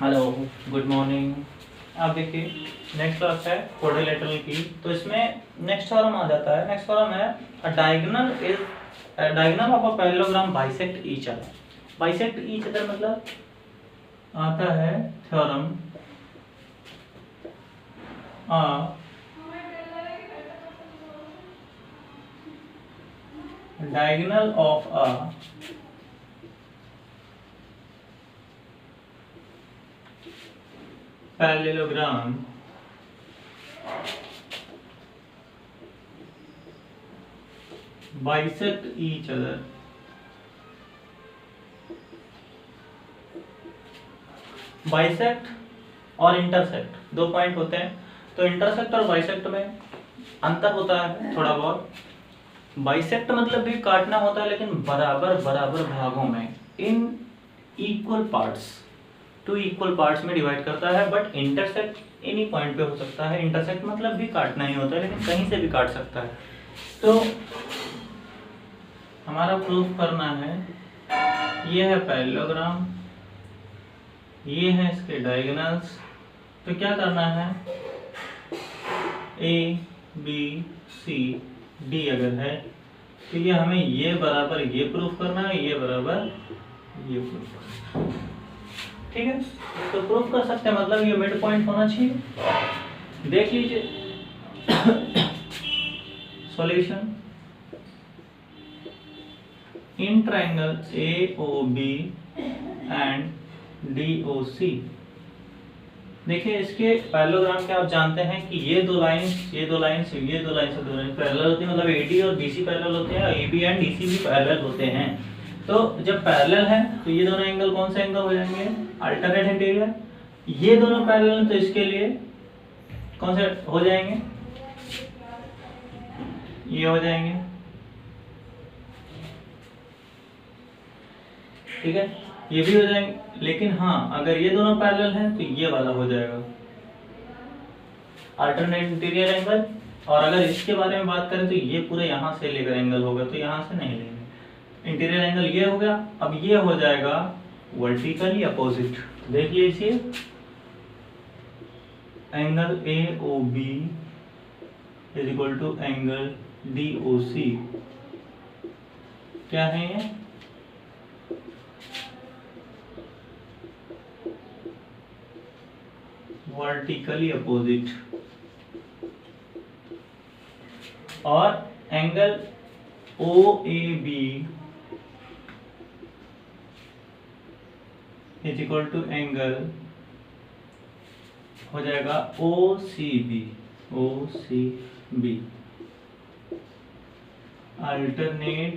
Hello, good morning. आप देखिए, next class है क्वाड्रिलेटरल की। तो इसमें नेक्स्ट थ्योरम आ जाता है। नेक्स्ट थ्योरम है diagonal of a parallelogram bisect each other. Bisect each other मतलब आता है theorem diagonal of a parallelogram bisect each other। Bisect और इंटरसेक्ट दो पॉइंट होते हैं। तो इंटरसेक्ट और बाइसेक्ट में अंतर होता है थोड़ा बहुत। बाइसेक्ट मतलब भी काटना होता है, लेकिन बराबर बराबर भागों में, in equal parts, two equal parts में डिवाइड करता है। बट इंटरसेक्ट इन्हीं पॉइंट पे हो सकता है। इंटरसेक्ट मतलब भी काटना ही होता है, लेकिन कहीं से भी काट सकता है। तो हमारा प्रूफ करना है, ये है पैरेललोग्राम, ये है इसके डायगोनल्स। तो क्या करना है, ए बी सी डी अगर है तो ये हमें ये बराबर ये प्रूफ करना है, ये बराबर ये प्रूफ करना है। ठीक है, तो प्रूफ कर सकते हैं, मतलब ये मिड पॉइंट होना चाहिए। देख लीजिए solution. In triangle AOB and DOC, देखिए इसके पैरेललोग्राम के आप जानते हैं कि ये दो लाइंस ये दो लाइंस से दो लाइंस पैरेलल होती है, मतलब AD और BC पैरेलल होते हैं, AB एंड DC भी पैरेलल होते हैं। तो जब पैरेलल है तो ये दोनों एंगल कौन से एंगल हो जाएंगे, अल्टरनेट इंटीरियर। ये दोनों पैरेलल हैं तो इसके लिए कौन से हो जाएंगे, ये हो जाएंगे। ठीक है, ये भी हो जाएंगे। लेकिन हाँ, अगर ये दोनों पैरेलल हैं तो ये वाला हो जाएगा अल्टरनेट इंटीरियर एंगल। और अगर इसके बारे में बात करें तो ये पूरे यहाँ से लेकर एंगल होगा, तो यहाँ से नहीं लेंगे। इंटीरियर एंगल ये हो गया। अब ये हो जाएगा वर्टिकली अपोजिट। देखिए इसे, angle AOB is equal to angle DOC। क्या है ये, वर्टिकली अपोजिट। और angle OAB is equal to angle हो जाएगा OCB अल्टरनेट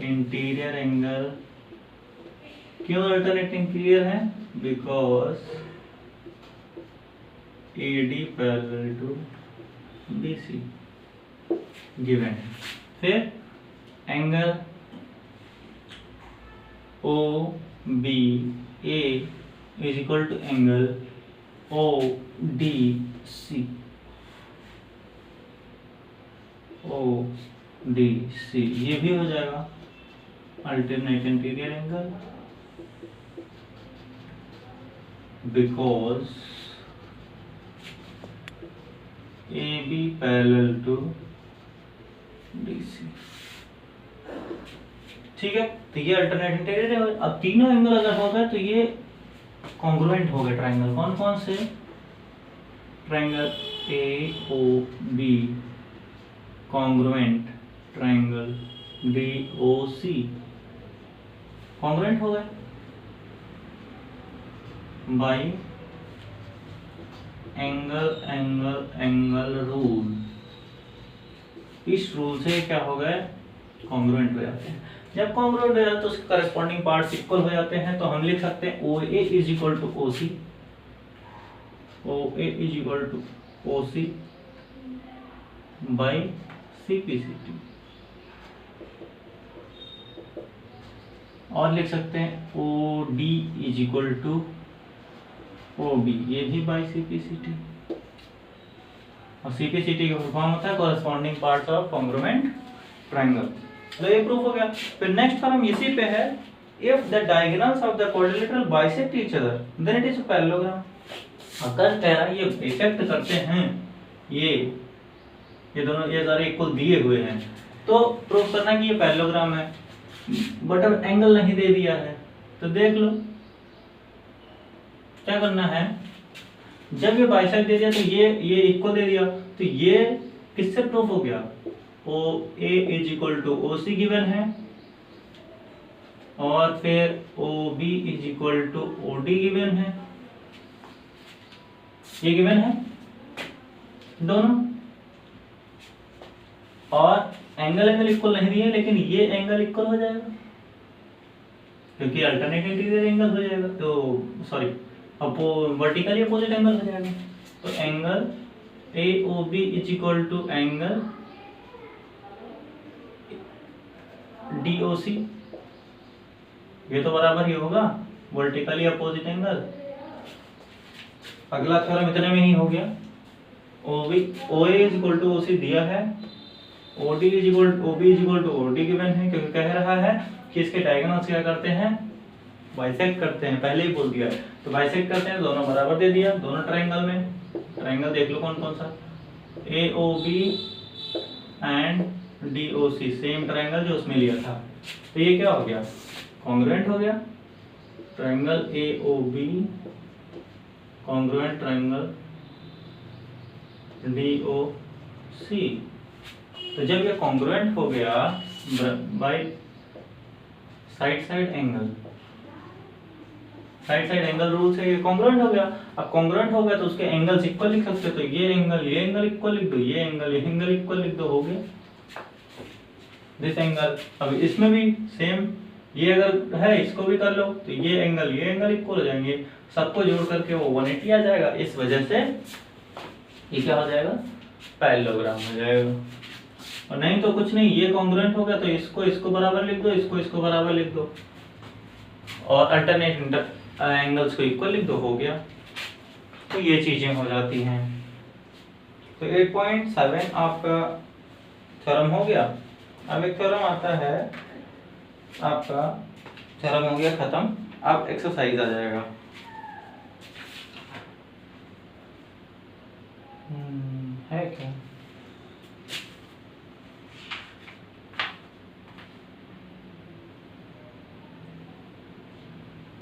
इंटीरियर एंगल। क्यों अल्टरनेट इंटीरियर है, because AD parallel to BC given है। फिर angle OBA is equal to angle ODC ये भी हो जाएगा alternate interior angle, because AB parallel to DC। ठीक है, तो ये अल्टरनेट इंटीरियर है। अब तीनों एंगल अगर हो गए तो ये कॉन्ग्रुएंट हो गए ट्रायंगल। कौन कौन से, triangle AOB congruent, triangle DOC congruent हो गए बाय एंगल रूल। इस रूल से क्या हो गए, कॉन्ग्रुएंट हो जाते हैं। जब कॉन्ग्रुएंट हो जाते हैं तो उसके करस्पॉन्डिंग पार्ट्स इक्वल हो जाते हैं। तो हम लिख सकते हैं OA is equal to OC, OA is equal to OC by CPCT। और लिख सकते हैं OD is equal to OB, ये भी बाई CPCT। और CPCT का फुल फॉर्म होता है corresponding parts of congruent triangle. तो ये प्रूफ हो गया। फिर नेक्स्ट थ्योरम इसी पे है, if the diagonals of the quadrilateral bisect each other then it is a parallelogram। अगर कह रहा है ये इफेक्ट करते हैं, ये दोनों ये सारे इक्वल दिए हुए हैं, तो प्रूफ करना कि ये पैरेललोग्राम है। बट अब एंगल नहीं दे दिया है, तो देख लो क्या करना है। जब ये बाइसेक्ट दे दिया तो ये इक्वल दे दिया, तो ये किससे प्रूफ हो गया, O A is equal to O C given है, और फिर O B is equal to O D given है, ये गिवन है दोनों। और एंगल इक्वल नहीं दिए, लेकिन ये एंगल इक्वल हो जाएगा क्योंकि अल्टरनेट इंटीरियर एंगल हो जाएगा, तो सॉरी वर्टिकली अपोजिट एंगल हो जाएगा। तो angle A O B is equal to angle D O C, ये तो बराबर ही होगा वर्टिकली अपोजिट एंगल। अगला थ्योरम इतने में ही हो गया। O B O A is equal to O C दिया है, O D is equal O B is equal to O D given है, क्योंकि कह रहा है कि इसके डायगोनल्स क्या करते हैं, बाइसेक्ट करते हैं, पहले ही बोल दिया है। तो बाइसेक्ट करते हैं, दोनों बराबर दे दिया दोनों ट्रायंगल में। ट्रायंगल देख लो कौन कौन सा, A O B and D O C, same triangle जो उसमें लिया था। तो ये क्या हो गया, कॉन्ग्रुएंट हो गया। Triangle A O B congruent triangle D O C. तो जब ये कॉन्ग्रुएंट हो गया by side side angle rule से ये कॉन्ग्रुएंट हो गया। अब कॉन्ग्रुएंट हो गया तो उसके एंगल्स इक्वल लिख सकते हो, तो ये एंगल इक्वल लिख दो, ये एंगल इक्वल लिख दो, हो गया दिस एंगल। अब इसमें भी सेम, ये अगर है इसको भी कर लो, तो ये एंगल इक्वल हो जाएंगे, सबको जोड़ करके वो 180 आ जाएगा। इस वजह से ये क्या हो जाएगा, पैरेललोग्राम हो जाएगा। और नहीं तो कुछ नहीं, ये कॉन्ग्रुएंट हो गया तो इसको बराबर लिख दो, इसको बराबर लिख दो, और अल्टरनेट एंगल्स को इक्वल लिख दो, हो गया। तो ये चीजें हो जाती हैं। तो 8.7 आपका थ्योरम हो गया। अब एक थ्योरम आता है आपका, थ्योरम हो गया खत्म। अब एक्सरसाइज आ जाएगा। है क्या,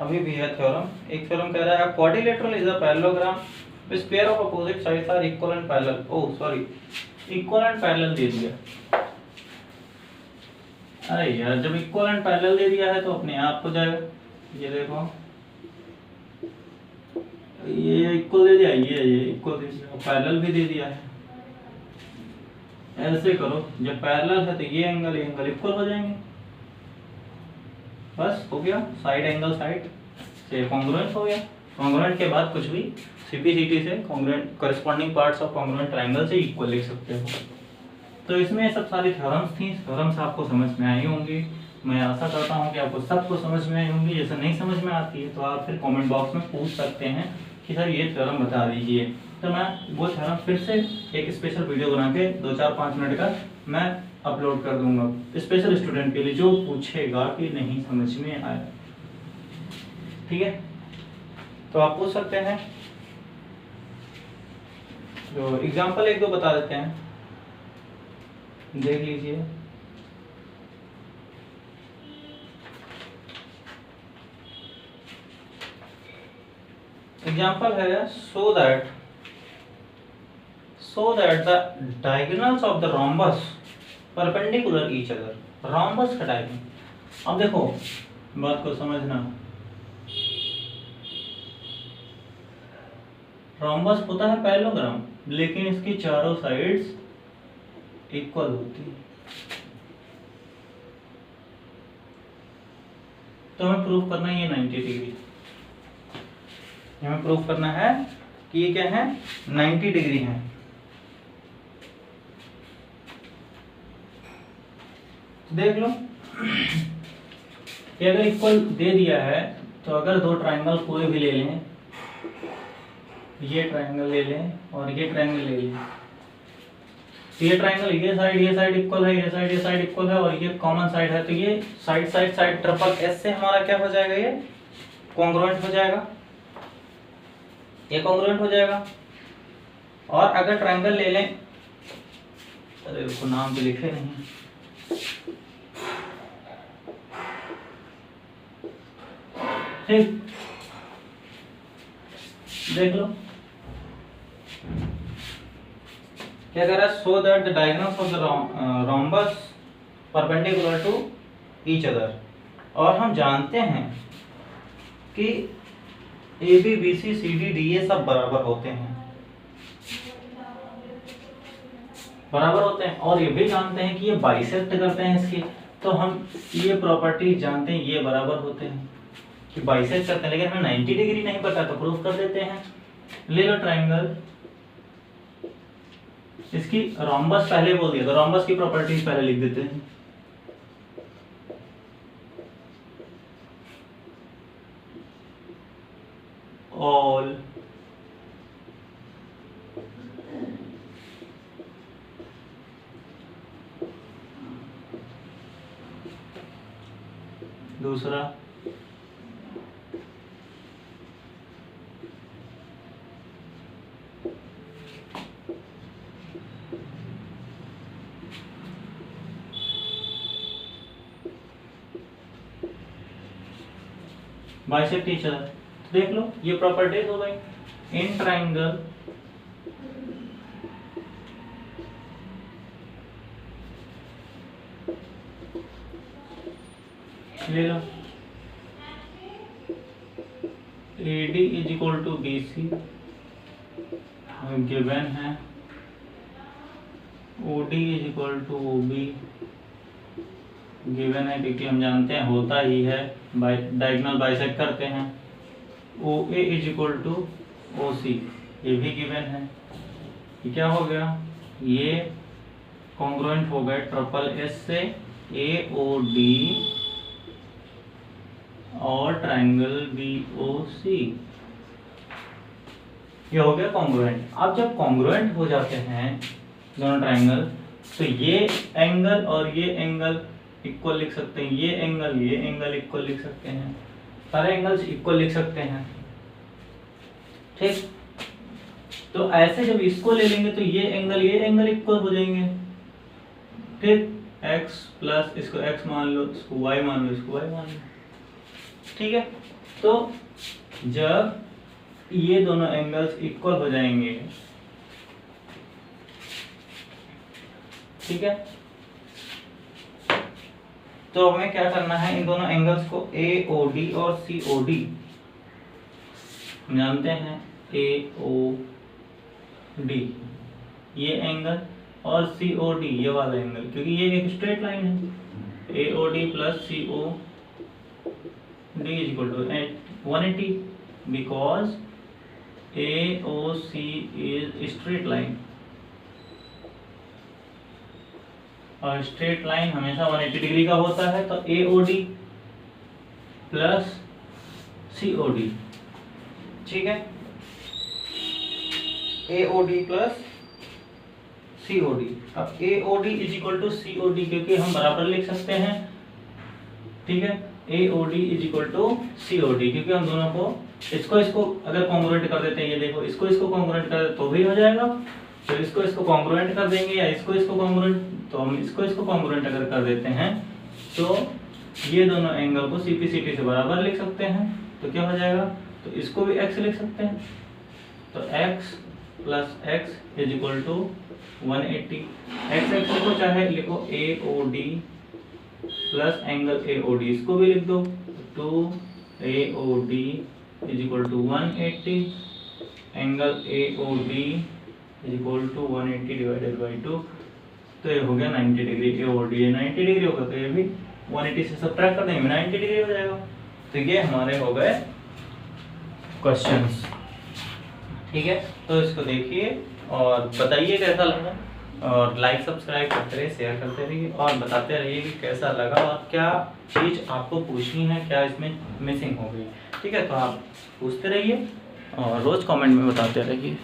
अभी भी है थ्योरम। एक थ्योरम कह रहा है quadrilateral is a parallelogram which pair of opposite sides are equal and parallel. Oh sorry, equal and parallel दे दिया। अरे यार, जब इक्वल एंड पैरेलल दे दिया है तो अपने आप हो जाएगा। ये देखो, ये इक्वल दे दिया, ये इक्वल दे दिया, पैरेलल भी दे दिया है। ऐसे करो, जब पैरेलल है तो ये एंगल इक्वल हो जाएंगे, बस हो गया। साइड एंगल साइड से कॉन्ग्रुएंट हो गया। कॉन्ग्रुएंट के बाद कुछ भी सीपीसीटी से congruent corresponding parts of congruent triangle से इक्वल लिख सकते हो। तो इसमें सब सारी थ्योरम्स थी। थ्योरम्स आपको समझ में आई होंगी, मैं आशा करता हूँ कि आपको सबको समझ में आई होंगी। जैसे नहीं समझ में आती है तो आप फिर कमेंट बॉक्स में पूछ सकते हैं कि सर ये थ्योरम बता दीजिए, तो मैं वो थ्योरम फिर से एक स्पेशल वीडियो बना के 2-4-5 मिनट का मैं अपलोड कर दूंगा स्पेशल स्टूडेंट के लिए जो पूछेगा कि नहीं समझ में आया। ठीक है, तो आप पूछ सकते हैं। तो एग्जांपल 1-2 बता देते हैं, देख लीजिए। एग्जांपल है so that the diagonals of the rhombus perpendicular each other. Rhombus का डायगोनल, अब देखो बात को समझना, रोम्बस होता है पैरेललोग्राम, लेकिन इसकी चारों साइड्स इक्वल होती है। तो हमें प्रूफ करना है ये 90 डिग्री, हमें प्रूफ करना है कि ये क्या है, 90 डिग्री है। देख लो कि अगर इक्वल दे दिया है तो अगर दो ट्रायंगल कोई भी ले लें, ये ट्रायंगल ले लें और ये ट्रायंगल ले लें, तो ये ट्राइंगल ये साइड इक्वल है, ये साइड इक्वल है और ये कॉमन साइड है, तो ये साइड ट्रिपल एस से हमारा क्या हो जाएगा, ये कॉन्ग्रुएंट हो जाएगा, ये कॉन्ग्रुएंट हो जाएगा। और अगर ट्राइंगल ले लें, अरे उसको नाम तो लिखे नहीं, ठीक, देख लो क्या कह रहा है, so that the diagonals of the rhombus perpendicular to each other. और हम जानते हैं कि A B B C C D D ये सब बराबर होते हैं, बराबर होते हैं। और ये भी जानते हैं कि ये बाइसेक्ट करते हैं इसके, तो हम ये प्रॉपर्टी जानते हैं, ये बराबर होते हैं कि बाइसेक्ट करते हैं, लेकिन हमें 90 डिग्री नहीं पता तो प्रूफ कर देते हैं। ले लो ट्राइंगल, इसकी रोम्बस पहले बोल दिया तो रोम्बस की प्रॉपर्टीज पहले लिख देते हैं। ऑल दूसरा बाइसेक्ट ईच अदर। देख लो ये प्रॉपर्टीज हो गई इन ट्राइंगल ले लो AD is equal to BC given है, OD is equal to OB given है, क्योंकि हम जानते हैं होता ही है, डायगोनल बाइसेक्ट करते हैं। OA is equal to OC ये भी गिवन है। ये क्या हो गया, ये कॉन्ग्रुएंट हो गए ट्रिपल एस से AOD और ट्राइंगल BOC, ये हो गया कॉन्ग्रुएंट। अब जब कॉन्ग्रुएंट हो जाते हैं दोनों ट्राइंगल, तो ये एंगल और ये एंगल इक्वल लिख सकते हैं, ये एंगल इक्वल लिख सकते हैं, सारे एंगल्स इक्वल लिख सकते हैं, ठीक। तो ऐसे जब इसको ले लेंगे तो ये एंगल इक्वल हो जाएंगे, ठीक। x प्लस इसको x मान लो, इसको y मान लो, इसको y मान लो, ठीक है। तो जब ये दोनों एंगल्स इक्वल हो जाएंगे, ठीक है, तो हमें क्या करना है, इन दोनों एंगल्स को AOD और COD हम जानते हैं, AOD ये एंगल और COD ये वाला एंगल, क्योंकि ये एक स्ट्रेट लाइन है, AOD plus COD is equal to 180 because AOC is straight line और स्ट्रेट लाइन हमेशा 180 डिग्री का होता है। तो AOD प्लस COD, ठीक है, AOD प्लस COD। अब AOD is equal to COD क्योंकि हम बराबर लिख सकते हैं, ठीक है, AOD is equal to COD क्योंकि हम दोनों को इसको अगर कॉन्ग्रुएंट कर देते हैं, ये देखो इसको कॉन्ग्रुएंट कर दे तो भी हो जाएगा, तो इसको कॉन्ग्रुएंट कर देंगे या इसको कॉन्ग्रुएंट, तो हम इसको कॉन्ग्रुएंट अगर कर देते हैं तो ये दोनों एंगल को CPCT से बराबर लिख सकते हैं, तो क्या हो जाएगा, तो इसको भी x लिख सकते हैं, तो x plus x is equal to 180, x लिखो चाहे लिखो AOD प्लस एंगल AOD, इसको भी लिख दो, 2AOD is equal to 180, angle AOD is equal to 180 divided by 2, तो ये हो गया 90 डिग्री। AOD 90 डिग्री होगा तो ये भी 180 से सब्ट्रैक्ट कर देंगे 90 डिग्री हो जाएगा। तो ये हमारे हो गए क्वेश्चंस, ठीक है। तो इसको देखिए और बताइए कैसा लगा, और लाइक सब्सक्राइब करते रहिए, शेयर करते रहिए और बताते रहिए कि कैसा लगा और क्या चीज़ आपको पूछनी है, क्या इसमें मिसिंग हो गई, ठीक है। तो आप पूछते रहिए और रोज़ कमेंट में बताते रहिए।